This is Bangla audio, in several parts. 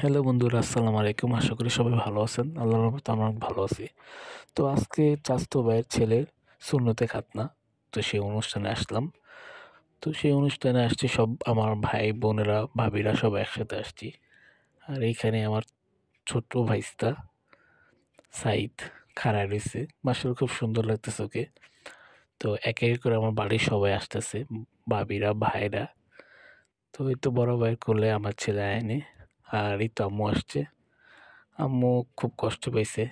হ্যালো বন্ধুরা, আসসালামু আলাইকুম। আশা করি সবাই ভালো আছেন। আল্লাহর রহমতে আমরা ভালো আছি। তো আজকে চাচাতো ভাইয়ের ছেলের সুন্নতে খাতনা। তো সেই অনুষ্ঠানে আসলাম। তো সেই অনুষ্ঠানে আসছি সব আমার ভাই বোনেরা, ভাবিরা সব একসাথে আসছি। আর এইখানে আমার ছোট্ট ভাইস্তা সাইদ খাড়ায় রইছে। মাশাআল্লাহ খুব সুন্দর লাগতেছে ওকে। তো একে, একে করে আমার বাড়ির সবাই আসতেছে। ভাবিরা, ভাইরা। তো এই তো বড় ভাইয়ের কোলে আমার ছেলে আয়নে। আর এই তো আম্মু আসছে। আম্মু খুব কষ্ট পাইছে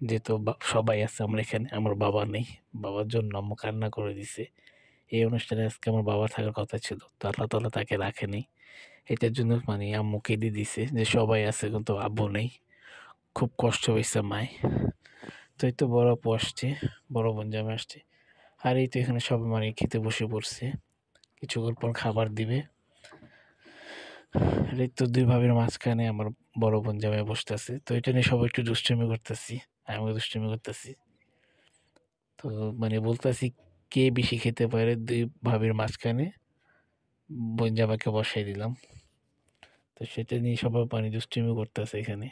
যেহেতু সবাই আছে আমরা এখানে, আমার বাবা নেই। বাবার জন্য আম্মু কান্না করে দিছে। এই অনুষ্ঠানে আজকে আমার বাবা থাকার কথা ছিল, তো আল্লাহ তাআলা তাকে রাখেনি। এটার জন্য মানে আম্মু কেঁদে দিছে যে সবাই আছে কিন্তু আব্বু নেই। খুব কষ্ট পাইছে মায়। তো এই তো বড় আপু আসছে, বড় বোন জামাই আসছে। আর এই তো এখানে সবাই মানে খেতে বসে পড়ছে, কিছুক্ষণ পর খাবার দিবে। আর এই তো দুই ভাবির মাঝখানে আমার বড় বোন জামাই বসতেছে। তো এটা নিয়ে সবাই একটু দুষ্টুমি করতেছি, আমিও দুষ্টুমি করতেছি। তো মানে বলতেছি কে বেশি খেতে পারে, দুই ভাবির মাঝখানে বোন জামাইকে বসাই দিলাম। তো সেটা নিয়ে সবাই মানে দুষ্টুমি করতেছে এখানে।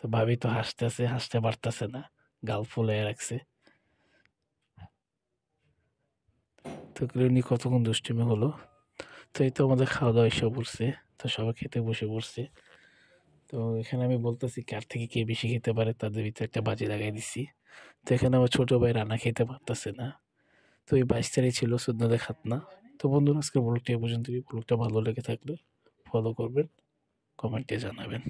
তো ভাবি তো হাসতেছে, হাসতে পারতেছে না, গাল ফুলাইয়া রাখছে। তো এগুলো নিয়ে কতক্ষণ দুষ্টুমি হলো। তো এই তো আমাদের খাওয়া দাওয়া এসে পড়ছে। তো সবাই খেতে বসে পড়ছে। তো এখানে আমি বলতেছি কার থেকে কে বেশি খেতে পারে, তাদের ভিতরে একটা বাজি লাগাই দিছি। তো এখানে আমার ছোট ভাই রান্না খেতে পারতেছে না। তো এই 22 তারিখ ছিল সুন্নতে খাতনা। তো বন্ধুরা, আজকের ব্লগটা এ পর্যন্তই। ব্লগটা ভালো লেগে থাকলে ফলো করবেন, কমেন্টে জানাবেন।